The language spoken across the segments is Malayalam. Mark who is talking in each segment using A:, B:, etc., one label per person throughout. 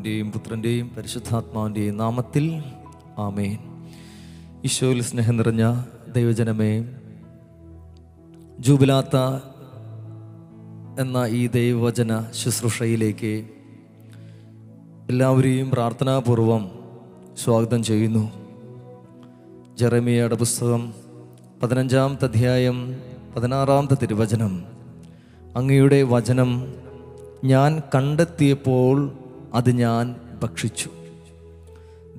A: പിതാവിൻ്റെയും പുത്രൻ്റെയും പരിശുദ്ധാത്മാവിൻ്റെയും നാമത്തിൽ ആമേൻ. ഈശോയിൽ സ്നേഹം നിറഞ്ഞ ദൈവജനമേ, ജൂബിലാത്ത എന്ന ഈ ദൈവവചന ശുശ്രൂഷയിലേക്ക് എല്ലാവരെയും പ്രാർത്ഥനാപൂർവം സ്വാഗതം ചെയ്യുന്നു. ജെറമിയയുടെ പുസ്തകം 15-ാമത്തെ അധ്യായം 16-ാമത്തെ തിരുവചനം. അങ്ങയുടെ വചനം ഞാൻ കണ്ടെത്തിയപ്പോൾ അത് ഞാൻ ഭക്ഷിച്ചു.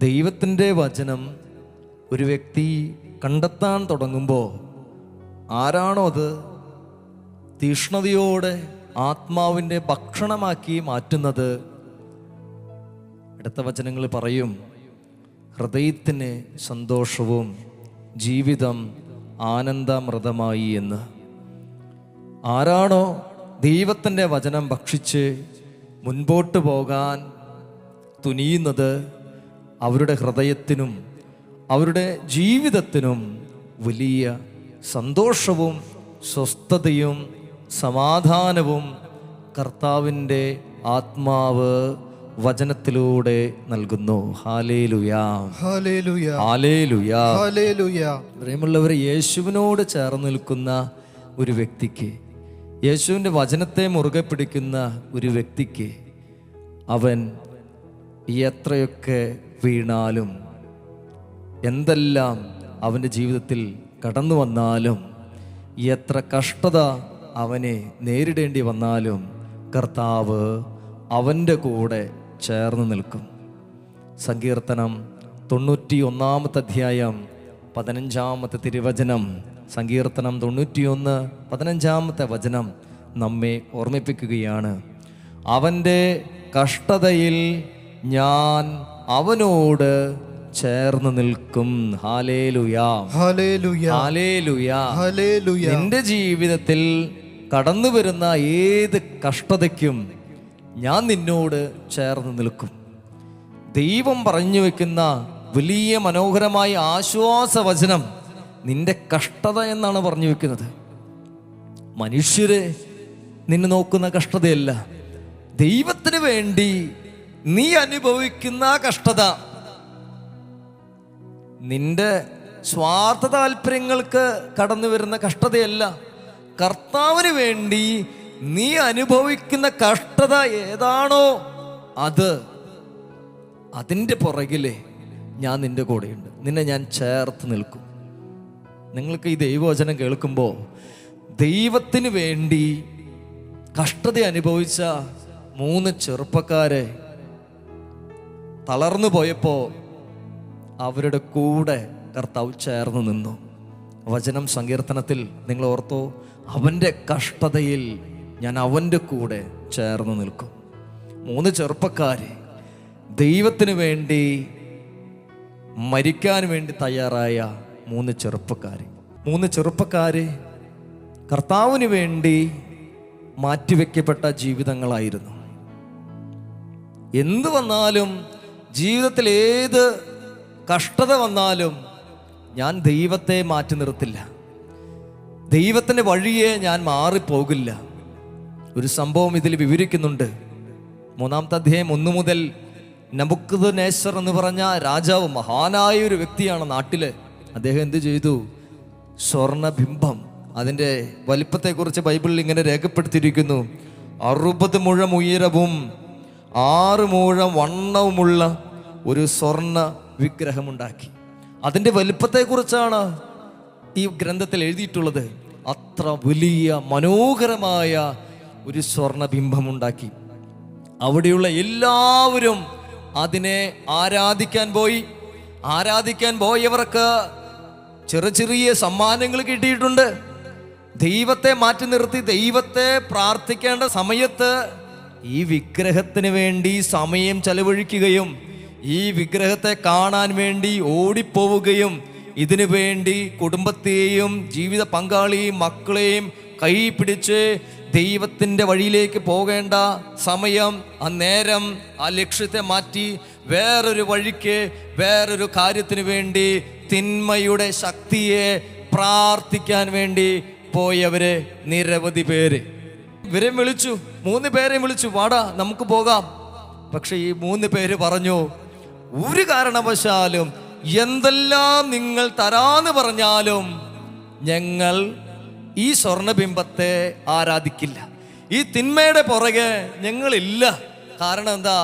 A: ദൈവത്തിൻ്റെ വചനം ഒരു വ്യക്തി കണ്ടെത്താൻ തുടങ്ങുമ്പോൾ ആരാണോ അത് തീഷ്ണതയോടെ ആത്മാവിൻ്റെ ഭക്ഷണമാക്കി മാറ്റുന്നത്, അടുത്ത വചനങ്ങൾ പറയും, ഹൃദയത്തിന് സന്തോഷവും ജീവിതം ആനന്ദമൃതമായി എന്ന്. ആരാണോ ദൈവത്തിൻ്റെ വചനം ഭക്ഷിച്ച് മുൻപോട്ട് പോകാൻ തുനിയുന്നത്, അവരുടെ ഹൃദയത്തിനും അവരുടെ ജീവിതത്തിനും വലിയ സന്തോഷവും സ്വസ്ഥതയും സമാധാനവും കർത്താവിൻ്റെ ആത്മാവ് വചനത്തിലൂടെ നൽകുന്നു. ഹല്ലേലൂയാ,
B: ഹല്ലേലൂയാ,
A: ഹല്ലേലൂയാ,
B: ഹല്ലേലൂയാ.
A: പ്രിയമുള്ളവരെ, യേശുവിനോട് ചേർന്ന് നിൽക്കുന്ന ഒരു വ്യക്തിക്ക്, യേശുവിൻ്റെ വചനത്തെ മുറുകെ പിടിക്കുന്ന ഒരു വ്യക്തിക്ക്, അവൻ എത്രയൊക്കെ വീണാലും എന്തെല്ലാം അവൻ്റെ ജീവിതത്തിൽ കടന്നു വന്നാലും എത്ര കഷ്ടത അവനെ നേരിടേണ്ടി വന്നാലും കർത്താവ് അവൻ്റെ കൂടെ ചേർന്ന് നിൽക്കും. സങ്കീർത്തനം 91-ാമത്തെ അധ്യായം 15-ാമത്തെ തിരുവചനം, സങ്കീർത്തനം 91-15-ാമത്തെ വചനം നമ്മെ ഓർമ്മിപ്പിക്കുകയാണ്. അവൻ്റെ കഷ്ടതയിൽ ഞാൻ അവനോട് ചേർന്ന് നിൽക്കും. ഹല്ലേലൂയാ,
B: ഹല്ലേലൂയാ,
A: ഹല്ലേലൂയാ,
B: ഹല്ലേലൂയാ.
A: നിന്റെ ജീവിതത്തിൽ കടന്നു വരുന്ന ഏത് കഷ്ടതയ്ക്കും ഞാൻ നിന്നോട് ചേർന്ന് നിൽക്കും. ദൈവം പറഞ്ഞു വെക്കുന്ന വലിയ മനോഹരമായ ആശ്വാസവചനം നിന്റെ കഷ്ടത എന്നാണ് പറഞ്ഞു വെക്കുന്നത്. മനുഷ്യര് നിന്നെ നോക്കുന്ന കഷ്ടതയല്ല, ദൈവത്തിന് വേണ്ടി നീ അനുഭവിക്കുന്ന കഷ്ടത. നിന്റെ സ്വാർത്ഥ താല്പര്യങ്ങൾക്ക് കടന്നു വരുന്ന കഷ്ടതയല്ല, കർത്താവിന് വേണ്ടി നീ അനുഭവിക്കുന്ന കഷ്ടത ഏതാണോ അതിൻ്റെ പുറകിലെ ഞാൻ നിന്റെ കൂടെയുണ്ട്, നിന്നെ ഞാൻ ചേർത്ത് നിൽക്കും. നിങ്ങൾക്ക് ഈ ദൈവവചനം കേൾക്കുമ്പോൾ ദൈവത്തിന് വേണ്ടി കഷ്ടത അനുഭവിച്ച 3 ചെറുപ്പക്കാരെ തളർന്നു പോയപ്പോൾ അവരുടെ കൂടെ കർത്താവ് ചേർന്ന് നിന്നു. വചനം സങ്കീർത്തനത്തിൽ നിങ്ങൾ ഓർത്തോ, അവൻ്റെ കഷ്ടതയിൽ ഞാൻ അവൻ്റെ കൂടെ ചേർന്ന് നിൽക്കും. 3 ചെറുപ്പക്കാര് ദൈവത്തിന് വേണ്ടി മരിക്കാൻ വേണ്ടി തയ്യാറായ 3 ചെറുപ്പക്കാര് കർത്താവിന് വേണ്ടി മാറ്റിവെക്കപ്പെട്ട ജീവിതങ്ങളായിരുന്നു. എന്തു വന്നാലും, ജീവിതത്തിൽ ഏത് കഷ്ടത വന്നാലും ഞാൻ ദൈവത്തെ മാറ്റി നിർത്തില്ല, ദൈവത്തിൻ്റെ വഴിയെ ഞാൻ മാറിപ്പോകില്ല. ഒരു സംഭവം ഇതിൽ വിവരിക്കുന്നുണ്ട്. 3-ാമത്തെ അധ്യായം 1 മുതൽ നബൂഖദ്നേസർ എന്ന് പറഞ്ഞ രാജാവ്, മഹാനായ ഒരു വ്യക്തിയാണ് നാട്ടില്. അദ്ദേഹം എന്ത് ചെയ്തു? സ്വർണബിംബം, അതിൻ്റെ വലിപ്പത്തെക്കുറിച്ച് ബൈബിളിൽ ഇങ്ങനെ രേഖപ്പെടുത്തിയിരിക്കുന്നു. 60 മുഴം ഉയരവും 6 മുഴം വണ്ണവുമുള്ള ഒരു സ്വർണ്ണ വിഗ്രഹമുണ്ടാക്കി. അതിൻ്റെ വലിപ്പത്തെക്കുറിച്ചാണ് ഈ ഗ്രന്ഥത്തിൽ എഴുതിയിട്ടുള്ളത്. അത്ര വലിയ മനോഹരമായ ഒരു സ്വർണബിംബമുണ്ടാക്കി. അവിടെയുള്ള എല്ലാവരും അതിനെ ആരാധിക്കാൻ പോയവർക്ക് ചെറിയ സമ്മാനങ്ങൾ കിട്ടിയിട്ടുണ്ട്. ദൈവത്തെ മാറ്റി നിർത്തി ദൈവത്തെ പ്രാർത്ഥിക്കേണ്ട സമയത്ത് ഈ വിഗ്രഹത്തിന് വേണ്ടി സമയം ചെലവഴിക്കുകയും ഈ വിഗ്രഹത്തെ കാണാൻ വേണ്ടി ഓടിപ്പോവുകയും ഇതിനു വേണ്ടി കുടുംബത്തെയും ജീവിത പങ്കാളിയെയും മക്കളെയും കൈ പിടിച്ച് ദൈവത്തിൻ്റെ വഴിയിലേക്ക് പോകേണ്ട സമയം, അന്നേരം ആ ലക്ഷ്യത്തെ മാറ്റി വേറൊരു വഴിക്ക്, വേറൊരു കാര്യത്തിന് വേണ്ടി തിന്മയുടെ ശക്തിയെ പ്രാർത്ഥിക്കാൻ വേണ്ടി പോയവര് നിരവധി പേര്. ഇവരെ വിളിച്ചു, 3 പേരെ വിളിച്ചു, വാടാ നമുക്ക് പോകാം. പക്ഷെ ഈ 3 പേര് പറഞ്ഞു, ഒരു കാരണവശാലും എന്തെല്ലാം നിങ്ങൾ തരാന്ന് പറഞ്ഞാലും ഞങ്ങൾ ഈ സ്വർണബിംബത്തെ ആരാധിക്കില്ല. ഈ തിന്മയുടെ പുറകെ ഞങ്ങളില്ല. കാരണം എന്താ?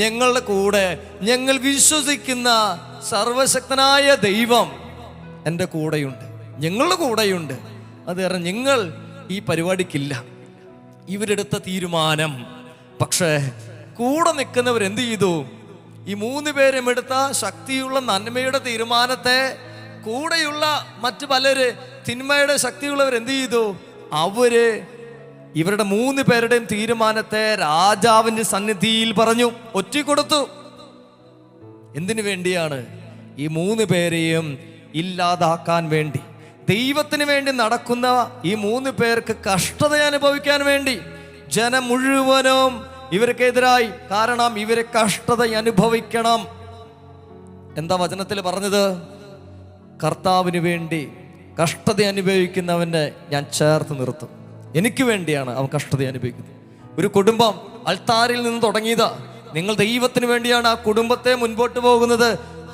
A: ഞങ്ങളുടെ കൂടെ ഞങ്ങൾ വിശ്വസിക്കുന്ന സർവശക്തനായ ദൈവം എൻ്റെ കൂടെയുണ്ട്, ഞങ്ങളുടെ കൂടെയുണ്ട്. അത് കാരണം ഞങ്ങൾ ഈ പരിപാടിക്കില്ല. ഇവരെടുത്ത തീരുമാനം. പക്ഷേ കൂടെ നിൽക്കുന്നവർ എന്ത് ചെയ്തു? ഈ 3 പേരും എടുത്ത ശക്തിയുള്ള നന്മയുടെ തീരുമാനത്തെ കൂടെയുള്ള മറ്റു പലര് തിന്മയുടെ ശക്തിയുള്ളവർ എന്ത് ചെയ്തു? അവര് ഇവരുടെ 3 പേരുടെയും തീരുമാനത്തെ രാജാവിന്റെ സന്നിധിയിൽ പറഞ്ഞു, ഒറ്റിക്കൊടുത്തു. എന്തിനു വേണ്ടിയാണ്? ഈ 3 പേരെയും ഇല്ലാതാക്കാൻ വേണ്ടി. ദൈവത്തിന് വേണ്ടി നടക്കുന്ന ഈ 3 പേർക്ക് കഷ്ടത അനുഭവിക്കാൻ വേണ്ടി. ജനം മുഴുവനും ഇവർക്കെതിരായി. കാരണം ഇവരെ കഷ്ടത അനുഭവിക്കണം. എന്താ വചനത്തിൽ പറഞ്ഞത്? കർത്താവിന് വേണ്ടി കഷ്ടത അനുഭവിക്കുന്നവനെ ഞാൻ ചേർത്ത് നിർത്തും. എനിക്ക് വേണ്ടിയാണ് അവൻ കഷ്ടത അനുഭവിക്കുന്നത്. ഒരു കുടുംബം അൾത്താരിൽ നിന്ന് തുടങ്ങിയതാ. നിങ്ങൾ ദൈവത്തിന് വേണ്ടിയാണ് ആ കുടുംബത്തെ മുൻപോട്ട് പോകുന്നത്.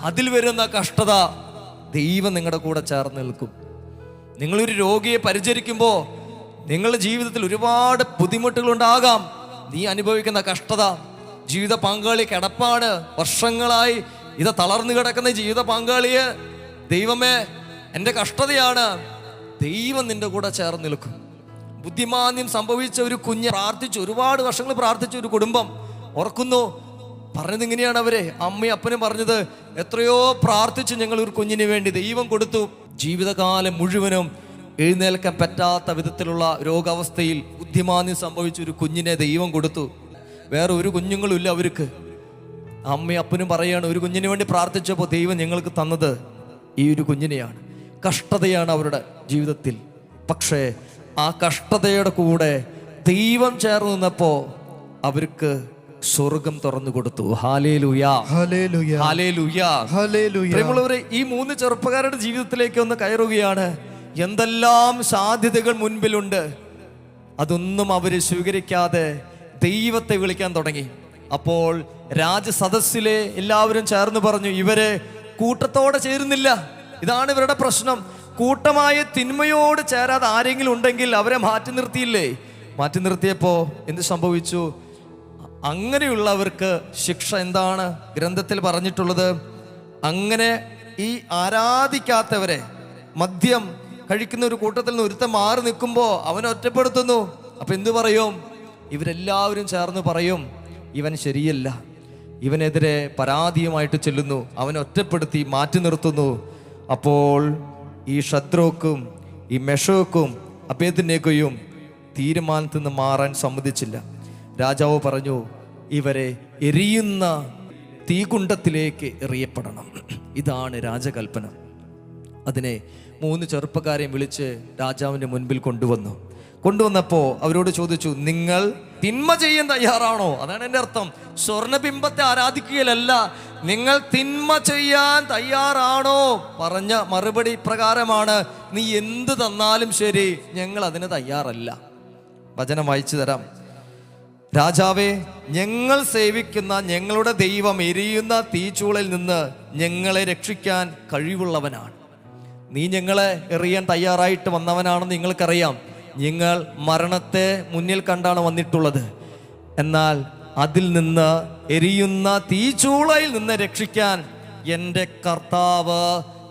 A: അതിൽ വരുന്ന കഷ്ടത ദൈവം നിങ്ങളുടെ കൂടെ ചേർന്ന് നിൽക്കും. നിങ്ങളൊരു രോഗിയെ പരിചരിക്കുമ്പോൾ നിങ്ങളുടെ ജീവിതത്തിൽ ഒരുപാട് ബുദ്ധിമുട്ടുകൾ ഉണ്ടാകാം. നീ അനുഭവിക്കുന്ന കഷ്ടത, ജീവിത പങ്കാളി കിടപ്പാണ്, വർഷങ്ങളായി ഇത് തളർന്നു കിടക്കുന്ന ജീവിത പങ്കാളിയെ ദൈവമേ എൻ്റെ കഷ്ടതയാണ്, ദൈവം നിന്റെ കൂടെ ചേർന്ന് നിൽക്കും. ബുദ്ധിമാന്യം സംഭവിച്ച ഒരു കുഞ്ഞ് പ്രാർത്ഥിച്ചു, ഒരുപാട് വർഷങ്ങൾ പ്രാർത്ഥിച്ച ഒരു കുടുംബം ഓർക്കുന്നു. പറഞ്ഞത് ഇങ്ങനെയാണ് അവരെ, അമ്മയും അപ്പനും പറഞ്ഞത്, എത്രയോ പ്രാർത്ഥിച്ചു ഞങ്ങൾ ഒരു കുഞ്ഞിന് വേണ്ടി, ദൈവം കൊടുത്തു. ജീവിതകാലം മുഴുവനും എഴുന്നേൽക്കാൻ പറ്റാത്ത വിധത്തിലുള്ള രോഗാവസ്ഥയിൽ ബുദ്ധിമാന്യം സംഭവിച്ച ഒരു കുഞ്ഞിനെ ദൈവം കൊടുത്തു. വേറെ ഒരു കുഞ്ഞുങ്ങളും ഇല്ല അവർക്ക്. അമ്മയും അപ്പനും പറയാണ്, ഒരു കുഞ്ഞിന് വേണ്ടി പ്രാർത്ഥിച്ചപ്പോൾ ദൈവം ഞങ്ങൾക്ക് തന്നത് ഈ ഒരു കുഞ്ഞിനെയാണ്. കഷ്ടതയാണ് അവരുടെ ജീവിതത്തിൽ. പക്ഷേ ആ കഷ്ടതയുടെ കൂടെ ദൈവം ചേർന്ന് നിന്നപ്പോ അവർക്ക് സ്വർഗം തുറന്നു കൊടുത്തു. ഹല്ലേലൂയാ,
B: ഹല്ലേലൂയ,
A: ഹല്ലേലൂയ,
B: ഹല്ലേലൂയ.
A: പ്രിയമുള്ളവരെ, ഈ 3 ചെറുപ്പക്കാരുടെ ജീവിതത്തിലേക്ക് ഒന്ന് കയറുകയാണ്. എന്തെല്ലാം സാധ്യതകൾ മുൻപിലുണ്ട്, അതൊന്നും അവര് സ്വീകരിക്കാതെ ദൈവത്തെ വിളിക്കാൻ തുടങ്ങി. അപ്പോൾ രാജസദസ്സിലെ എല്ലാവരും ചേർന്ന് പറഞ്ഞു, ഇവരെ കൂട്ടത്തോടെ ചേരുന്നില്ല. ഇതാണ് ഇവരുടെ പ്രശ്നം. കൂട്ടമായ തിന്മയോട് ചേരാതെ ആരെങ്കിലും ഉണ്ടെങ്കിൽ അവരെ മാറ്റി നിർത്തിയില്ലേ? മാറ്റി നിർത്തിയപ്പോ എന്ത് സംഭവിച്ചു? അങ്ങനെയുള്ളവർക്ക് ശിക്ഷ എന്താണ് ഗ്രന്ഥത്തിൽ പറഞ്ഞിട്ടുള്ളത്? അങ്ങനെ ഈ ആരാധിക്കാത്തവരെ, മദ്യം കഴിക്കുന്ന ഒരു കൂട്ടത്തിൽ നിന്ന് ഒരുത്തൻ മാറി നിൽക്കുമ്പോൾ അവനെ ഒറ്റപ്പെടുത്തുന്നു. അപ്പൊ എന്തു പറയും? ഇവരെല്ലാവരും ചേർന്ന് പറയും, ഇവൻ ശരിയല്ല. ഇവനെതിരെ പരാതിയുമായിട്ട് ചെല്ലുന്നു, അവനെ ഒറ്റപ്പെടുത്തി മാറ്റി നിർത്തുന്നു. അപ്പോൾ ഈ ശദ്രോക്കും ഈ മെഷോക്കും അബേദ്നെഗോയും തീരുമാനത്തിൽ നിന്ന് മാറാൻ സമ്മതിച്ചില്ല. രാജാവ് പറഞ്ഞു, ഇവരെ എരിയുന്ന തീകുണ്ടത്തിലേക്ക് എറിയപ്പെടണം. ഇതാണ് രാജകൽപ്പന. അതിനെ 3 ചെറുപ്പക്കാരെയും വിളിച്ച് രാജാവിന്റെ മുൻപിൽ കൊണ്ടുവന്നപ്പോൾ അവരോട് ചോദിച്ചു, നിങ്ങൾ തിന്മ ചെയ്യാൻ തയ്യാറാണോ? അതാണ് എൻ്റെ അർത്ഥം. സ്വർണബിംബത്തെ ആരാധിക്കുകയല്ല, നിങ്ങൾ തിന്മ ചെയ്യാൻ തയ്യാറാണോ? പറഞ്ഞ മറുപടി പ്രകാരമാണ്, നീ എന്ത് തന്നാലും ശരി, ഞങ്ങൾ അതിന് തയ്യാറല്ല. വചനം വായിച്ചു തരാം. രാജാവേ, ഞങ്ങൾ സേവിക്കുന്ന ഞങ്ങളുടെ ദൈവം എരിയുന്ന തീച്ചൂളയിൽ നിന്ന് ഞങ്ങളെ രക്ഷിക്കാൻ കഴിവുള്ളവനാണ്. നീ ഞങ്ങളെ എറിയാൻ തയ്യാറായിട്ട് വന്നവനാണെന്ന് നിങ്ങൾക്കറിയാം. നിങ്ങൾ മരണത്തെ മുന്നിൽ കണ്ടാണ് വന്നിട്ടുള്ളത്. എന്നാൽ അതിൽ നിന്ന്, എരിയുന്ന തീച്ചൂളയിൽ നിന്ന് രക്ഷിക്കാൻ എൻ്റെ കർത്താവ്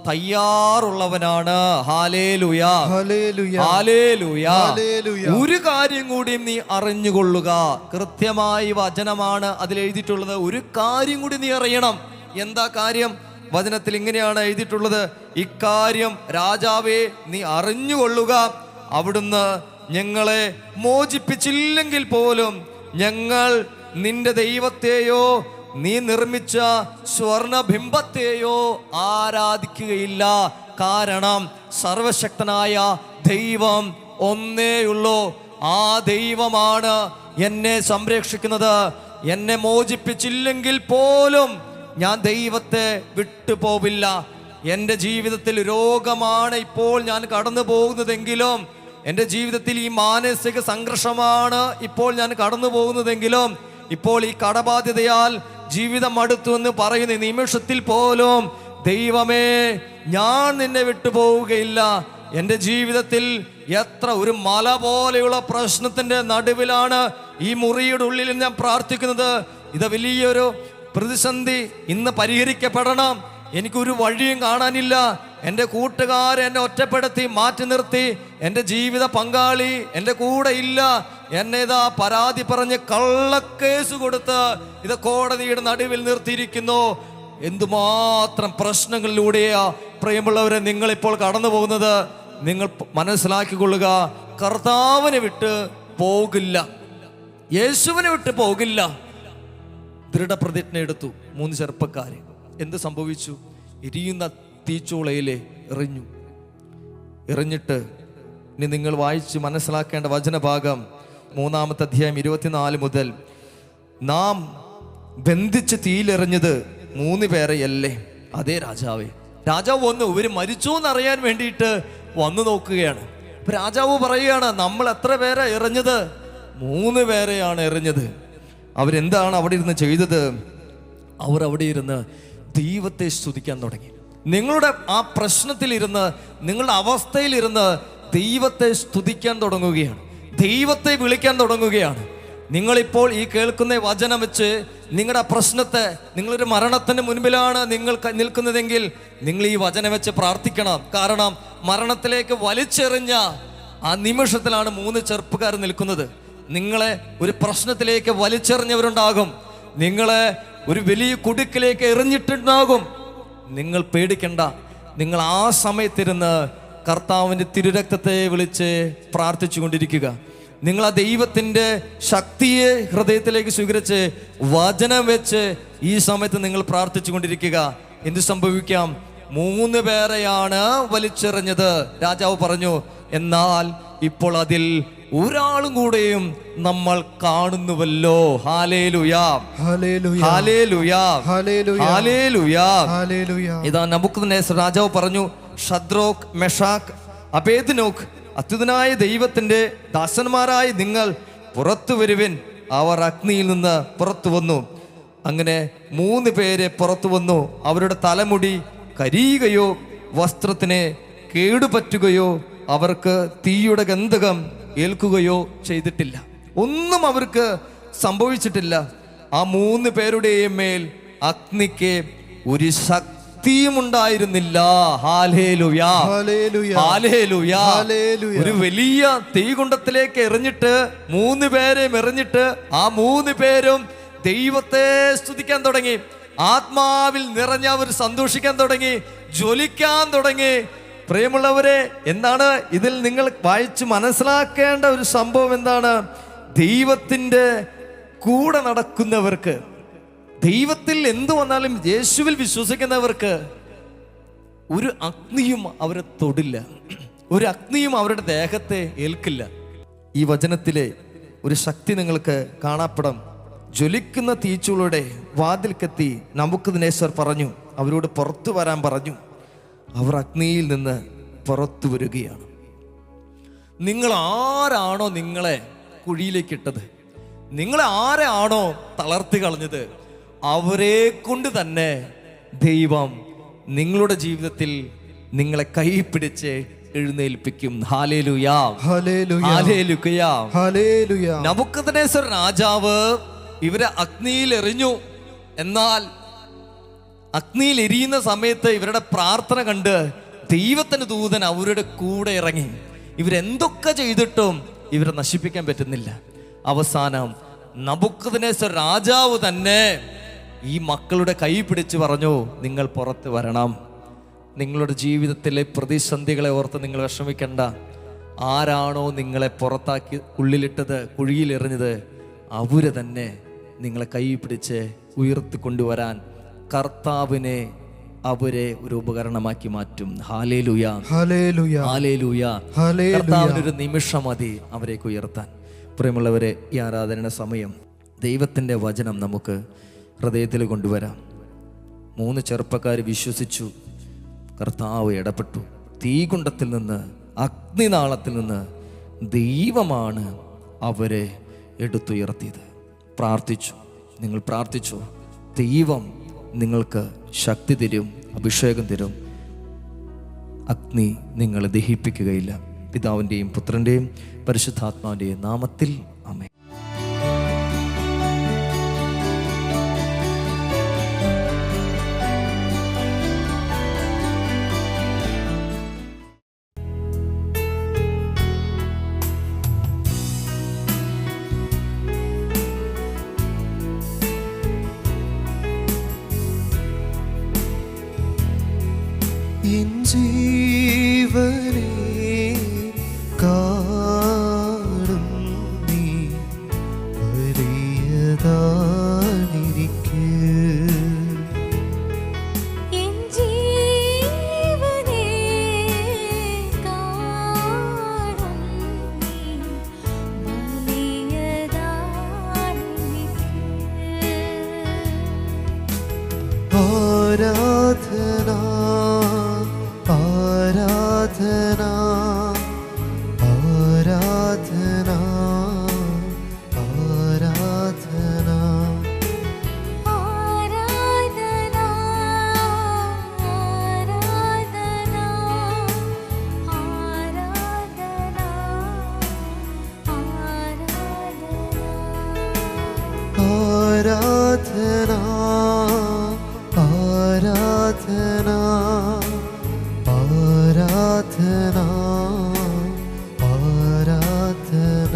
A: തയ്യാറുള്ളവനാണ്. Hallelujah,
B: hallelujah,
A: hallelujah.
B: ഹല്ലേലൂയ.
A: ഒരു കാര്യം കൂടിയും നീ അറിഞ്ഞുകൊള്ളുക. കൃത്യമായി വചനമാണ് അതിൽ എഴുതിയിട്ടുള്ളത്. ഒരു കാര്യം കൂടി നീ അറിയണം. എന്താ കാര്യം? വചനത്തിൽ ഇങ്ങനെയാണ് എഴുതിയിട്ടുള്ളത്, ഇക്കാര്യം രാജാവേ നീ അറിഞ്ഞുകൊള്ളുക, അവിടുന്ന് ഞങ്ങളെ മോചിപ്പിച്ചില്ലെങ്കിൽ പോലും ഞങ്ങൾ നിന്റെ ദൈവത്തെയോ നീ നിർമ്മിച്ച സ്വർണബിംബത്തെയോ ആരാധിക്കുകയില്ല. കാരണം സർവശക്തനായ ദൈവം ഒന്നേയുള്ളൂ. ആ ദൈവമാണ് എന്നെ സംരക്ഷിക്കുന്നത്. എന്നെ മോചിപ്പിച്ചില്ലെങ്കിൽ പോലും ഞാൻ ദൈവത്തെ വിട്ടുപോവില്ല. എൻ്റെ ജീവിതത്തിൽ രോഗമാണ് ഇപ്പോൾ ഞാൻ കടന്നു പോകുന്നതെങ്കിലും, എൻ്റെ ജീവിതത്തിൽ ഈ മാനസിക സംഘർഷമാണ് ഇപ്പോൾ ഞാൻ കടന്നു പോകുന്നതെങ്കിലും, ഇപ്പോൾ ഈ കടബാധ്യതയാൽ ജീവിതം മടുത്തു എന്ന് പറയുന്ന ഈ നിമിഷത്തിൽ പോലും ദൈവമേ, ഞാൻ നിന്നെ വിട്ടുപോവുകയില്ല. എൻ്റെ ജീവിതത്തിൽ എത്ര ഒരു മല പോലെയുള്ള പ്രശ്നത്തിന്റെ നടുവിലാണ് ഈ മുറിയുടെ ഉള്ളിൽ ഞാൻ പ്രാർത്ഥിക്കുന്നത്. ഇത് വലിയൊരു പ്രതിസന്ധി ഇന്ന് പരിഹരിക്കപ്പെടണം. എനിക്കൊരു വഴിയും കാണാനില്ല. എൻ്റെ കൂട്ടുകാരെ എന്നെ ഒറ്റപ്പെടുത്തി മാറ്റി നിർത്തി. എൻ്റെ ജീവിത പങ്കാളി എൻ്റെ കൂടെ ഇല്ല. എന്നെ ഇതാ പരാതി പറഞ്ഞ് കള്ളക്കേസ് കൊടുത്ത് ഇത് കോടതിയുടെ നടുവിൽ നിർത്തിയിരിക്കുന്നു. എന്തുമാത്രം പ്രശ്നങ്ങളിലൂടെയാ പ്രിയമുള്ളവരെ നിങ്ങളിപ്പോൾ കടന്നു പോകുന്നത്. നിങ്ങൾ മനസ്സിലാക്കിക്കൊള്ളുക, കർത്താവിനെ വിട്ട് പോകില്ല, യേശുവിനെ വിട്ട് പോകില്ല. ദൃഢപ്രതിജ്ഞ എടുത്തു 3 ചെറുപ്പക്കാര്. എന്ത് സംഭവിച്ചു? എരിയുന്ന തീച്ചൂളയിലെ എറിഞ്ഞിട്ട് ഇനി നിങ്ങൾ വായിച്ച് മനസ്സിലാക്കേണ്ട വചനഭാഗം 3-ാമത്തെ അധ്യായം 24 മുതൽ. നാം ബന്ധിച്ച് തീയിലെറിഞ്ഞത് 3 പേരെയല്ലേ? അതേ രാജാവേ. രാജാവ് വന്നു, ഇവര് മരിച്ചു എന്നറിയാൻ വേണ്ടിയിട്ട് വന്നു നോക്കുകയാണ്. അപ്പൊ രാജാവ് പറയുകയാണ്, നമ്മൾ എത്ര പേരെ എറിഞ്ഞത്? 3 പേരെയാണ് എറിഞ്ഞത്. അവരെന്താണ് അവിടെ ഇരുന്ന് ചെയ്തത്? അവർ അവിടെ ഇരുന്ന് ദൈവത്തെ സ്തുതിക്കാൻ തുടങ്ങി. നിങ്ങളുടെ ആ പ്രശ്നത്തിലിരുന്ന്, നിങ്ങളുടെ അവസ്ഥയിലിരുന്ന് ദൈവത്തെ സ്തുതിക്കാൻ തുടങ്ങുകയാണ്, ദൈവത്തെ വിളിക്കാൻ തുടങ്ങുകയാണ്. നിങ്ങളിപ്പോൾ ഈ കേൾക്കുന്ന വചനം വെച്ച് നിങ്ങളുടെ പ്രശ്നത്തെ, നിങ്ങളൊരു മരണത്തിന് മുൻപിലാണ് നിങ്ങൾ നിൽക്കുന്നതെങ്കിൽ നിങ്ങൾ ഈ വചനം വെച്ച് പ്രാർത്ഥിക്കണം. കാരണം മരണത്തിലേക്ക് വലിച്ചെറിഞ്ഞ ആ നിമിഷത്തിലാണ് 3 ചെറുപ്പക്കാർ നിൽക്കുന്നത്. നിങ്ങളെ ഒരു പ്രശ്നത്തിലേക്ക് വലിച്ചെറിഞ്ഞവരുണ്ടാകും, നിങ്ങളെ ഒരു വലിയ കുടുക്കിലേക്ക് എറിഞ്ഞിട്ടുണ്ടാകും. നിങ്ങൾ പേടിക്കണ്ട. നിങ്ങൾ ആ സമയത്തിരുന്ന് കർത്താവിൻ്റെ തിരുരക്തത്തെ വിളിച്ച് പ്രാർത്ഥിച്ചു കൊണ്ടിരിക്കുക. നിങ്ങൾ ആ ദൈവത്തിൻ്റെ ശക്തിയെ ഹൃദയത്തിലേക്ക് സ്വീകരിച്ച് വചനം വെച്ച് ഈ സമയത്ത് നിങ്ങൾ പ്രാർത്ഥിച്ചു കൊണ്ടിരിക്കുക. എന്ത് സംഭവിക്കാം? 3 പേരെയാണ് വലിച്ചെറിഞ്ഞത്. രാജാവ് പറഞ്ഞു, എന്നാൽ ഇപ്പോൾ അതിൽ ഒരാളും കൂടെയും നമ്മൾ കാണുന്നുവല്ലോ. Hallelujah,
B: hallelujah,
A: hallelujah,
B: hallelujah,
A: hallelujah,
B: hallelujah.
A: ഇതാ നബൂഖദ്നേസർ രാജാവ് പറഞ്ഞു, ഷദ്രോക്ക്, മെഷാക്ക്, അബേദ്നേഗോ, അത്യുതനായ ദൈവത്തിന്റെ ദാസന്മാരായ നിങ്ങൾ പുറത്തു വരുവിൻ. അവർ അഗ്നിയിൽ നിന്ന് പുറത്തു വന്നു. അങ്ങനെ 3 പേര് പുറത്തു വന്നു. അവരുടെ തലമുടി കരിയുകയോ വസ്ത്രത്തിന് കേടുപറ്റുകയോ അവർക്ക് തീയുടെ ഗന്ധകം ഏൽക്കുകയോ ചെയ്തിട്ടില്ല. ഒന്നും അവർക്ക് സംഭവിച്ചിട്ടില്ല. ആ 3 പേരുടെയും മേൽ അഗ്നിക്ക് ഒരു ശക്തിയും ഉണ്ടായിരുന്നില്ല. ഹല്ലേലൂയാ,
B: ഹല്ലേലൂയ,
A: ഹല്ലേലൂയാ.
B: ഹല്ലേലൂയ.
A: ഒരു വലിയ തീകുണ്ടത്തിലേക്ക് എറിഞ്ഞിട്ട് 3 പേരെയും എറിഞ്ഞിട്ട് ആ 3 പേരും ദൈവത്തെ സ്തുതിക്കാൻ തുടങ്ങി. ആത്മാവിൽ നിറഞ്ഞ അവർ സന്തോഷിക്കാൻ തുടങ്ങി, ജ്വലിക്കാൻ തുടങ്ങി. പ്രിയമുള്ളവരെ, എന്താണ് ഇതിൽ നിങ്ങൾ വായിച്ച് മനസ്സിലാക്കേണ്ട ഒരു സംഭവം? എന്താണ്? ദൈവത്തിൻ്റെ കൂടെ നടക്കുന്നവർക്ക്, ദൈവത്തിൽ എന്തു വന്നാലും യേശുവിൽ വിശ്വസിക്കുന്നവർക്ക് ഒരു അഗ്നിയും അവരെ തൊടില്ല, ഒരു അഗ്നിയും അവരുടെ ദേഹത്തെ ഏൽക്കില്ല. ഈ വചനത്തിലെ ഒരു ശക്തി നിങ്ങൾക്ക് കാണപ്പെടാം. ജ്വലിക്കുന്ന തീച്ചൂളയുടെ വാതിൽക്കെത്തി നബൂഖദ്നേസർ പറഞ്ഞു, അവരോട് പുറത്തു വരാൻ പറഞ്ഞു. അവർ അഗ്നിയിൽ നിന്ന് പുറത്തു വരികയാണ്. നിങ്ങൾ ആരാണോ നിങ്ങളെ കുഴിയിലേക്ക് ഇട്ടത്, നിങ്ങളെ ആരാണോ തളർത്തി കളഞ്ഞത്, അവരെ കൊണ്ട് തന്നെ ദൈവം നിങ്ങളുടെ ജീവിതത്തിൽ നിങ്ങളെ കൈ പിടിച്ച് എഴുന്നേൽപ്പിക്കും. ഹല്ലേലൂയാ,
B: ഹല്ലേലൂയ,
A: ഹല്ലേലൂയ,
B: ഹല്ലേലൂയ.
A: നബൂഖദ്നേസർ രാജാവ് ഇവരെ അഗ്നിയിൽ എറിഞ്ഞു. എന്നാൽ അഗ്നിയിൽ എരിയുന്ന സമയത്ത് ഇവരുടെ പ്രാർത്ഥന കണ്ട് ദൈവത്തിന്റെ ദൂതൻ അവരുടെ കൂടെ ഇറങ്ങി. ഇവരെന്തൊക്കെ ചെയ്തിട്ടും ഇവരെ നശിപ്പിക്കാൻ പറ്റുന്നില്ല. അവസാനം നബൂഖദ്നേസർ രാജാവ് തന്നെ ഈ മക്കളുടെ കൈ പിടിച്ച് പറഞ്ഞു, നിങ്ങൾ പുറത്ത് വരണം. നിങ്ങളുടെ ജീവിതത്തിലെ പ്രതിസന്ധികളെ ഓർത്ത് നിങ്ങൾ വിഷമിക്കണ്ട. ആരാണോ നിങ്ങളെ പുറത്താക്കി ഉള്ളിലിട്ടത്, കുഴിയിലെറിഞ്ഞത്, അവര് തന്നെ നിങ്ങളെ കൈ പിടിച്ച് ഉയർത്തിക്കൊണ്ടുവരാൻ കർത്താവിനെ അവരെ ഒരു ഉപകരണമാക്കി മാറ്റും. Hallelujah,
B: hallelujah,
A: hallelujah.
B: ഹല്ലേലൂയ.
A: കർത്താവിനൊരു നിമിഷം മതി അവരേക്ക് ഉയർത്താൻ. പ്രിയമുള്ളവരെ, ഈ ആരാധന സമയം ദൈവത്തിൻ്റെ വചനം നമുക്ക് ഹൃദയത്തിൽ കൊണ്ടുവരാം. 3 ചെറുപ്പക്കാർ വിശ്വസിച്ചു. കർത്താവ് ഇടപെട്ടു. തീകുണ്ടത്തിൽ നിന്ന്, അഗ്നിനാളത്തിൽ നിന്ന് ദൈവമാണ് അവരെ എടുത്തുയർത്തിയത്. പ്രാർത്ഥിച്ചു. നിങ്ങൾ പ്രാർത്ഥിച്ചു, ദൈവം നിങ്ങൾക്ക് ശക്തി തരും, അഭിഷേകം തരും. അഗ്നി നിങ്ങളെ ദഹിപ്പിക്കുകയില്ല. പിതാവിൻ്റെയും പുത്രൻ്റെയും പരിശുദ്ധാത്മാവിൻ്റെയും നാമത്തിൽ ആമേൻ.
B: എൻ ജീവനെ കാണും നീ വലിയതാണിരിക്ക്.
C: എൻ ജീവനെ കാണും നീ വലിയതാണിരിക്ക്.
B: ആരാധന ആരാധന ആരാധന ആരാധന
C: ആരാധന ആരാധന ആരാധന
B: ആരാധന ആരാധന ആരാധന ആരാധന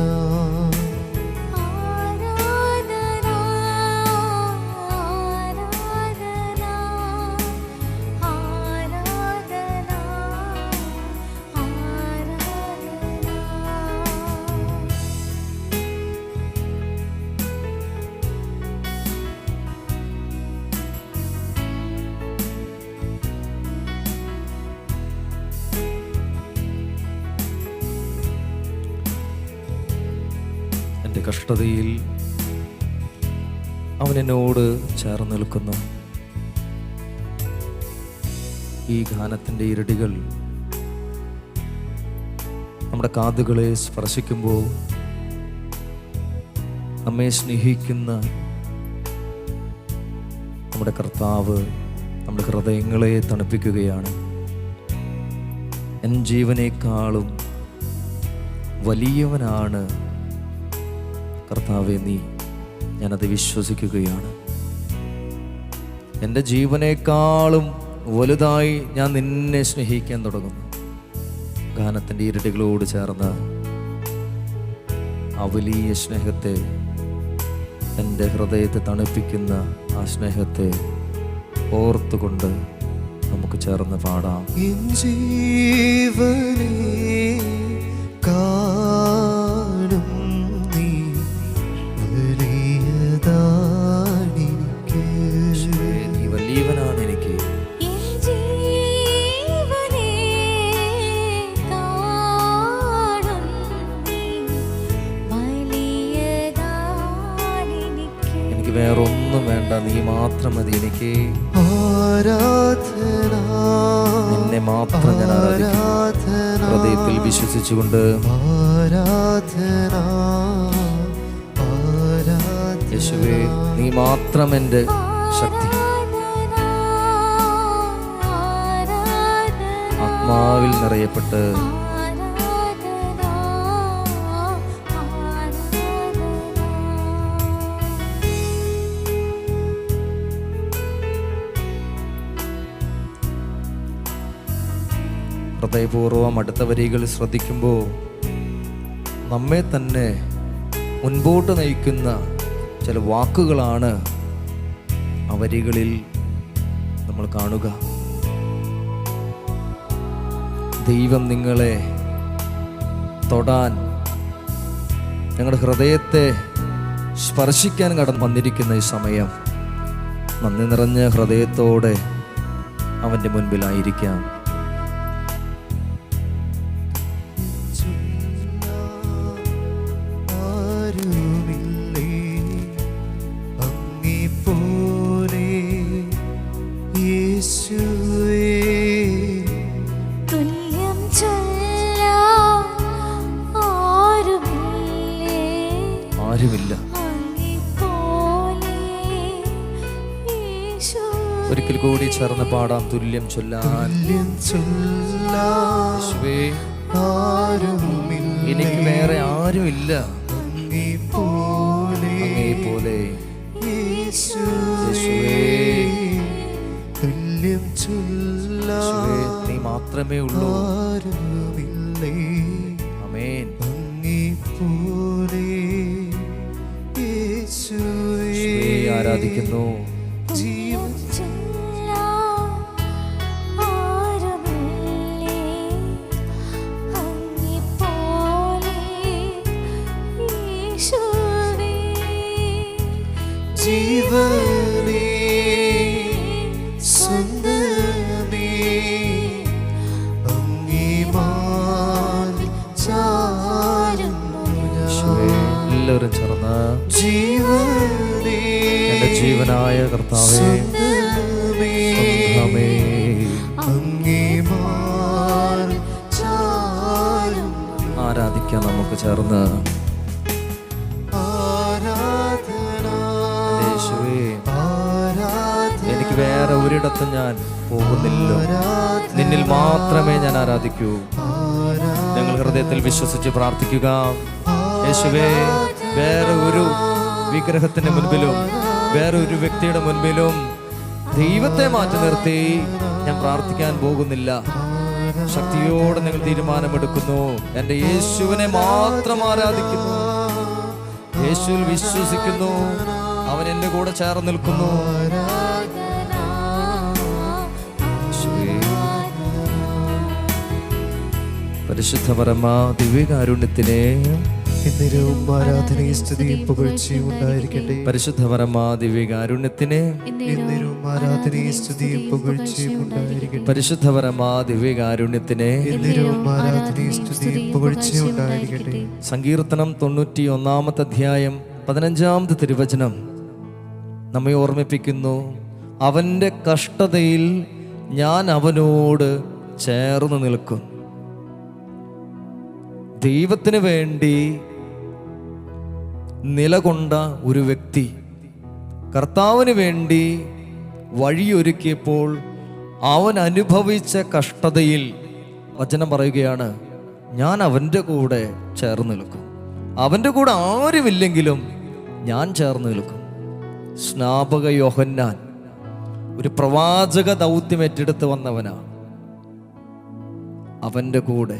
A: എൻ്റെ കഷ്ടതയിൽ അവൻ എന്നോട് ചേർന്ന് നിൽക്കുന്നു. ഈ ഗാനത്തിൻ്റെ ഇരടികൾ നമ്മുടെ കാതുകളെ സ്പർശിക്കുമ്പോൾ നമ്മെ സ്നേഹിക്കുന്ന നമ്മുടെ കർത്താവ് നമ്മുടെ ഹൃദയങ്ങളെ തണുപ്പിക്കുകയാണ്. എൻ ജീവനേക്കാളും വലിയവനാണ് കർത്താവേ നീ. ഞാനത് വിശ്വസിക്കുകയാണ്. എൻ്റെ ജീവനേക്കാളും വലുതായി ഞാൻ നിന്നെ സ്നേഹിക്കാൻ തുടങ്ങുന്നു. ഗാനത്തിൻ്റെ ഇരടികളോട് ചേർന്ന് ആ വലിയ സ്നേഹത്തെ, എൻ്റെ ഹൃദയത്തെ തണുപ്പിക്കുന്ന ആ സ്നേഹത്തെ ഓർത്തുകൊണ്ട് നമുക്ക് ചേർന്ന് പാടാം.
B: എൻ ജീവനെ കാണും നീ വലിയതാണിരിക്ക്.
A: നീ വലിയവനാണ് എനിക്ക്.
C: എൻ ജീവനെ കാണും നീ വലിയതാണിരിക്ക്.
A: എനിക്ക് വേറൊന്നും വേണ്ട, നീ മാത്രം മതി എനിക്ക്.
B: ആരാധന
A: നിന്നെ മാത്രം ഞാൻ ആരാധിക്കുന്നു. ഹൃദയത്തിൽ വിശ്വസിച്ചുകൊണ്ട്
B: ആരാധന ആരാധന
A: യേശുവേ നീ മാത്രം എൻ്റെ ശക്തി. ആത്മാവിൽ നിറയപ്പെട്ട് ഹൃദയപൂർവ്വം അടുത്ത വരികൾ ശ്രദ്ധിക്കുമ്പോൾ നമ്മെ തന്നെ മുൻപോട്ട് നയിക്കുന്ന ചില വാക്കുകളാണ് ആ വരികളിൽ നമ്മൾ കാണുക. ദൈവം നിങ്ങളെ തൊടാൻ, ഞങ്ങളുടെ ഹൃദയത്തെ സ്പർശിക്കാൻ കടന്നു വന്നിരിക്കുന്ന ഈ സമയം നന്ദി നിറഞ്ഞ ഹൃദയത്തോടെ അവൻ്റെ മുൻപിലായിരിക്കാം. ആരുമില്ല. ഒരിക്കൽ കൂടി ചേർന്ന് പാടാം, തുല്യം ചൊല്ലാൻ.
B: തുല്യം ചൊല്ലാൻ
A: യേശുവേ,
B: ആരുമില്ല,
A: എനിക്ക് വേറെ ആരും ഇല്ല
B: അങ്ങേപ്പോലെ
A: അങ്ങേപോലെ.
B: യേശുവേ. തുല്യം ചൊല്ലാൻ
A: യേശുവേ, നീ മാത്രമേ ഉള്ളൂ.
B: ആരുമില്ലേ,
A: ആമേൻ.
B: അങ്ങേപ്പോലെ യേശുവേ.
A: യേശുവേ, ആരാധിക്കുന്നു.
B: ജീവൻ ജീവനേ സ്വന്തമേ അങ്ങേ മാറി ചാരുന്നു
A: യേശുവേ, എല്ലാവരും ചേർന്ന്
B: ജീവനേ
A: എന്റെ ജീവനായ കർത്താവേ,
B: സ്വന്തമേ
A: സ്വന്തമേ.
B: അങ്ങേ മാറി ചാരുന്നു.
A: ആരാധിക്കാം നമുക്ക് ചേർന്ന്. യേശുവേ, എനിക്ക് വേറെ ഒരിടത്തും ഞാൻ പോകുന്നില്ല, നിന്നിൽ മാത്രമേ ഞാൻ ആരാധിക്കൂ. ഞങ്ങൾ ഹൃദയത്തിൽ വിശ്വസിച്ച് പ്രാർത്ഥിക്കുക. യേശുവേ, വേറെ ഒരു വിഗ്രഹത്തിന്റെ മുൻപിലും വേറെ ഒരു വ്യക്തിയുടെ മുൻപിലും ദൈവത്തെ മാറ്റി നിർത്തി ഞാൻ പ്രാർത്ഥിക്കാൻ പോകുന്നില്ല. ശക്തിയോടെ നിങ്ങൾ തീരുമാനമെടുക്കുന്നു. എൻ്റെ യേശുവിനെ മാത്രം ആരാധിക്കുന്നു, യേശുവിൽ വിശ്വസിക്കുന്നു, അവൻ എൻ്റെ കൂടെ ചേർന്ന് നിൽക്കുന്നു. പരിശുദ്ധ പരമ ദിവ്യകാരുണ്യത്തിനെ
B: എന്നേരവും ആരാധനയും സ്തുതിയും പുകഴ്ചയും ഉണ്ടായിരിക്കട്ടെ.
A: പരിശുദ്ധ പരമ ദിവ്യകാരുണ്യത്തിനെ
B: എന്നേരവും ആരാധനയും സ്തുതിയും പുകഴ്ചയും ഉണ്ടായിരിക്കട്ടെ.
A: പരിശുദ്ധ പരമ ദിവ്യകാരുണ്യത്തിനെ
B: എന്നേരവും ആരാധനയും സ്തുതിയും പുകഴ്ചയും ഉണ്ടായിരിക്കട്ടെ.
A: സങ്കീർത്തനം 91 അധ്യായം 15 തിരുവചനം നമ്മെ ഓർമ്മിപ്പിക്കുന്നു, അവൻ്റെ കഷ്ടതയിൽ ഞാൻ അവനോട് ചേർന്ന് നിൽക്കും. ദൈവത്തിന് വേണ്ടി നിലകൊണ്ട ഒരു വ്യക്തി കർത്താവിന് വേണ്ടി വഴിയൊരുക്കിയപ്പോൾ അവൻ അനുഭവിച്ച കഷ്ടതയിൽ വചനം പറയുകയാണ്, ഞാൻ അവൻ്റെ കൂടെ ചേർന്ന് നിൽക്കും. അവൻ്റെ കൂടെ ആരുമില്ലെങ്കിലും ഞാൻ ചേർന്ന് നിൽക്കും. സ്നാപക യോഹന്നാൻ ഒരു പ്രവാചക ദൗത്യം ഏറ്റെടുത്ത് വന്നവനാണ്. അവൻ്റെ കൂടെ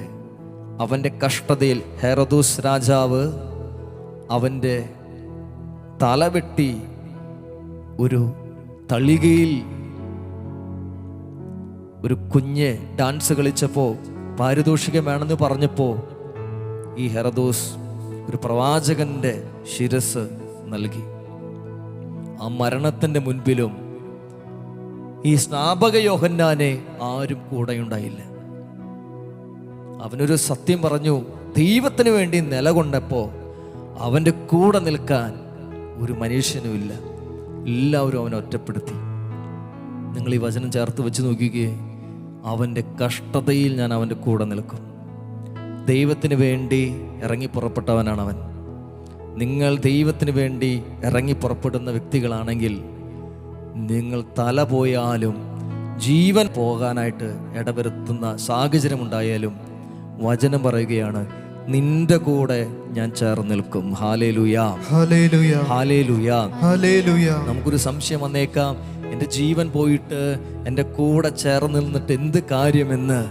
A: അവൻ്റെ കഷ്ടതയിൽ ഹെറോദോസ് രാജാവ് അവൻ്റെ തലവെട്ടി ഒരു തളികയിൽ ഒരു കുഞ്ഞ് ഡാൻസ് കളിച്ചപ്പോൾ പാരിതോഷികം വേണമെന്ന് പറഞ്ഞപ്പോൾ ഈ ഹെറോദോസ് ഒരു പ്രവാചകന്റെ ശിരസ് നൽകി. ആ മരണത്തിൻ്റെ മുൻപിലും ഈ സ്നാപക യോഹന്നാനെ ആരും കൂടെയുണ്ടായില്ല. അവനൊരു സത്യം പറഞ്ഞു. ദൈവത്തിന് വേണ്ടി നിലകൊണ്ടപ്പോൾ അവൻ്റെ കൂടെ നിൽക്കാൻ ഒരു മനുഷ്യനുമില്ല. എല്ലാവരും അവനെ ഒറ്റപ്പെടുത്തി. നിങ്ങൾ ഈ വചനം ചേർത്ത് വെച്ച് നോക്കുകയെ, അവൻ്റെ കഷ്ടതയിൽ ഞാൻ അവൻ്റെ കൂടെ നിൽക്കും. ദൈവത്തിന് വേണ്ടി ഇറങ്ങി പുറപ്പെട്ടവനാണ് അവൻ. നിങ്ങൾ ദൈവത്തിന് വേണ്ടി ഇറങ്ങി പുറപ്പെടുന്ന വ്യക്തികളാണെങ്കിൽ നിങ്ങൾ തല പോയാലും ജീവൻ പോകാനായിട്ട് ഇടവരുത്തുന്ന സാഹചര്യമുണ്ടായാലും വചനം പറയുകയാണ്, നിന്റെ കൂടെ ഞാൻ ചേർന്ന് നിൽക്കും. ഹല്ലേലൂയാ,
B: ഹല്ലേലൂയ,
A: ഹല്ലേലൂയാ,
B: ഹല്ലേലൂയ.
A: നമുക്കൊരു സംശയം വന്നേക്കാം, എൻ്റെ ജീവൻ പോയിട്ട് എൻ്റെ കൂടെ ചേർന്ന് നിന്നിട്ട് എന്ത് കാര്യമെന്ന്.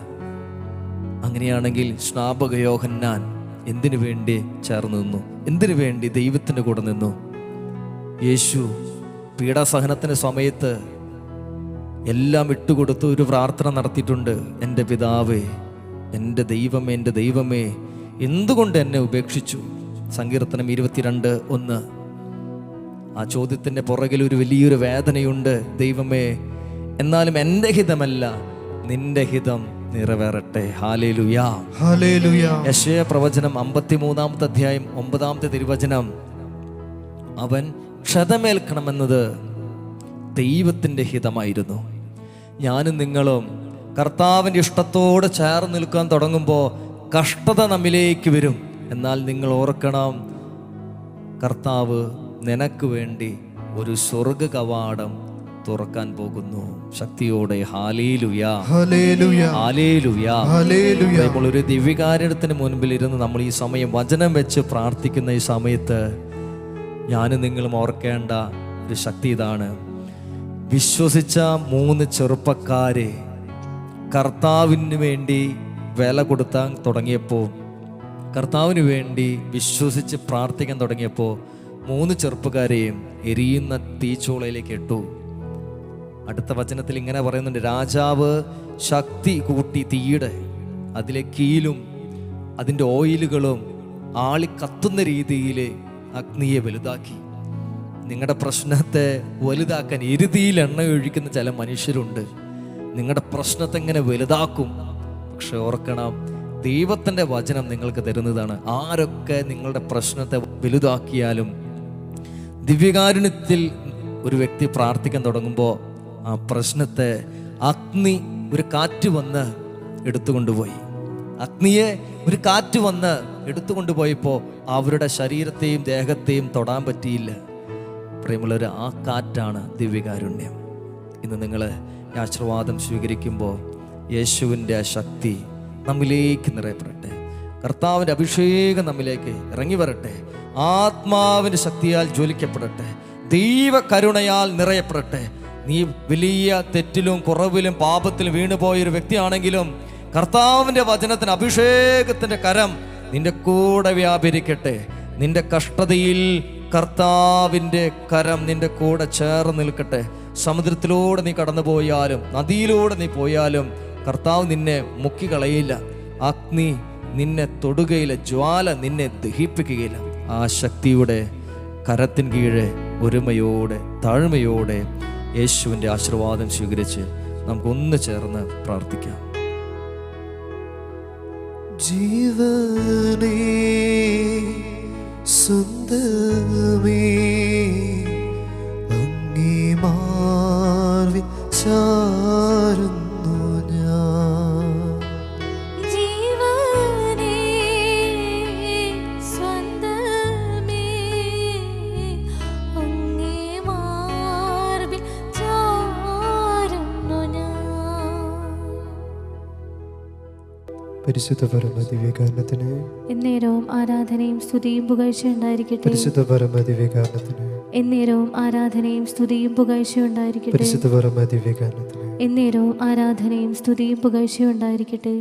A: അങ്ങനെയാണെങ്കിൽ സ്നാപക യോഹന്നാൻ എന്തിനു വേണ്ടി ചേർന്ന് നിന്നു? എന്തിനു വേണ്ടി ദൈവത്തിൻ്റെ കൂടെ നിന്നു? യേശു പീഡാസഹനത്തിന് സമയത്ത് എല്ലാം വിട്ടുകൊടുത്ത് ഒരു പ്രാർത്ഥന നടത്തിയിട്ടുണ്ട്. എൻ്റെ പിതാവേ, എൻ്റെ ദൈവമേ, എൻ്റെ ദൈവമേ, എന്തുകൊണ്ട് എന്നെ ഉപേക്ഷിച്ചു? സങ്കീർത്തനം 22:1. ആ ചോദ്യത്തിൻ്റെ പുറകിൽ ഒരു വലിയൊരു വേദനയുണ്ട്. ദൈവമേ, എന്നാലും എൻ്റെ ഹിതമല്ല നിന്റെ ഹിതം നിറവേറട്ടെ. ഹല്ലേലൂയാ,
B: ഹല്ലേലൂയ.
A: യെശയ്യാ പ്രവചനം 53 അധ്യായം 9 തിരുവചനം, അവൻ ക്ഷതമേൽക്കണമെന്നത് ദൈവത്തിൻ്റെ ഹിതമായിരുന്നു. ഞാനും നിങ്ങളും കർത്താവിൻ്റെ ഇഷ്ടത്തോട് ചേർന്ന് നിൽക്കാൻ തുടങ്ങുമ്പോൾ കഷ്ടത നമ്മിലേക്ക് വരും. എന്നാൽ നിങ്ങൾ ഓർക്കണം, കർത്താവ് നിനക്ക് വേണ്ടി ഒരു സ്വർഗ കവാടം തുറക്കാൻ പോകുന്നു. ശക്തിയോടെ ഹല്ലേലൂയ,
B: ഹല്ലേലൂയ,
A: ഹല്ലേലൂയ,
B: ഹല്ലേലൂയ.
A: ഇപ്പോൾ ഒരു ദിവ്യകാരുണ്യത്തിന് മുൻപിൽ ഇരുന്ന് നമ്മൾ ഈ സമയം വചനം വെച്ച് പ്രാർത്ഥിക്കുന്ന ഈ സമയത്ത് ഞാനും നിങ്ങളും ഓർക്കേണ്ട ഒരു ശക്തി ഇതാണ്. വിശ്വസിച്ച 3 ചെറുപ്പക്കാരെ കർത്താവിന് വേണ്ടി വില കൊടുത്താൻ തുടങ്ങിയപ്പോൾ, കർത്താവിന് വേണ്ടി വിശ്വസിച്ച് പ്രാർത്ഥിക്കാൻ തുടങ്ങിയപ്പോൾ 3 ചെറുപ്പക്കാരെയും എരിയുന്ന തീച്ചൂളയിലേക്ക് ഇട്ടു. അടുത്ത വചനത്തിൽ ഇങ്ങനെ പറയുന്നുണ്ട്, രാജാവ് ശക്തി കൂട്ടി തീയുടെ അതിലെ കീലും അതിൻ്റെ ഓയിലുകളും ആളി കത്തുന്ന രീതിയിൽ അഗ്നിയെ വലുതാക്കി. നിങ്ങളുടെ പ്രശ്നത്തെ വലുതാക്കാൻ എരുതിയിൽ എണ്ണ ഒഴിക്കുന്ന ചില മനുഷ്യരുണ്ട്. നിങ്ങളുടെ പ്രശ്നത്തെ എങ്ങനെ വലുതാക്കും. പക്ഷെ ഓർക്കണം, ദൈവത്തിൻ്റെ വചനം നിങ്ങൾക്ക് തരുന്നതാണ്. ആരൊക്കെ നിങ്ങളുടെ പ്രശ്നത്തെ വലുതാക്കിയാലും, ദിവ്യകാരുണ്യത്തിൽ ഒരു വ്യക്തി പ്രാർത്ഥിക്കാൻ തുടങ്ങുമ്പോൾ ആ പ്രശ്നത്തെ അഗ്നി ഒരു കാറ്റ് വന്ന് എടുത്തുകൊണ്ടുപോയി. അഗ്നിയെ ഒരു കാറ്റ് വന്ന് എടുത്തുകൊണ്ടുപോയപ്പോൾ അവരുടെ ശരീരത്തെയും ദേഹത്തെയും തൊടാൻ പറ്റിയില്ല. പ്രിയമുള്ളവർ, ആ കാറ്റാണ് ദിവ്യകാരുണ്യം. ഇന്ന് നിങ്ങൾ ഈ ആശീർവാദം സ്വീകരിക്കുമ്പോൾ യേശുവിൻ്റെ ആ ശക്തി നമ്മിലേക്ക് നിറയപ്പെടട്ടെ. കർത്താവിൻ്റെ അഭിഷേകം നമ്മിലേക്ക് ഇറങ്ങി വരട്ടെ. ആത്മാവിൻ്റെ ശക്തിയാൽ ജ്വലിക്കപ്പെടട്ടെ. ദൈവ കരുണയാൽ നിറയപ്പെടട്ടെ. നീ വലിയ തെറ്റിലും കുറവിലും പാപത്തിലും വീണുപോയൊരു വ്യക്തിയാണെങ്കിലും കർത്താവിൻ്റെ വചനത്തിന് അഭിഷേകത്തിൻ്റെ കരം നിന്റെ കൂടെ വ്യാപരിക്കട്ടെ. നിന്റെ കഷ്ടതയിൽ കർത്താവിൻ്റെ കരം നിന്റെ കൂടെ ചേർന്ന് നിൽക്കട്ടെ. സമുദ്രത്തിലൂടെ നീ കടന്നു പോയാലും നദിയിലൂടെ നീ പോയാലും കർത്താവ് നിന്നെ മുക്കിക്കളയില്ല. അഗ്നി നിന്നെ തൊടുകയില്ല. ജ്വാല നിന്നെ ദഹിപ്പിക്കുകയില്ല. ആ ശക്തിയുടെ കരത്തിൻ കീഴെ ഒരുമയോടെ താഴ്മയോടെ യേശുവിൻ്റെ ആശീർവാദം സ്വീകരിച്ച് നമുക്കൊന്ന് ചേർന്ന് പ്രാർത്ഥിക്കാം.
B: ജീവനേ സുന്ദരമേ അങ്ങേ മാർവിൽ ചാരുന്നു ഞാൻ.
C: ജീവനേ സ്വന്തമേ അങ്ങേ മാർവിൽ ചാരുന്നു ഞാൻ.
B: പരിശുദ്ധ പരമ ദിവ്യകാരുണ്യത്തിന്
C: എന്നേരവും ആരാധനയും സ്തുതിയും പുകഴ്ചയും ഉണ്ടായിരിക്കട്ടെ.
B: പരിശുദ്ധ പരമ ദിവ്യകാരുണ്യത്തിന്
C: എന്നേരവും ആരാധനയും സ്തുതിയും പുകഴ്ചയും ഉണ്ടായിരിക്കട്ടെ.
B: പരിശുദ്ധ പരമ ദിവ്യകാരുണ്യത്തിന്
C: എന്നേരവും ആരാധനയും സ്തുതിയും പുകഴ്ചയും ഉണ്ടായിരിക്കട്ടെ.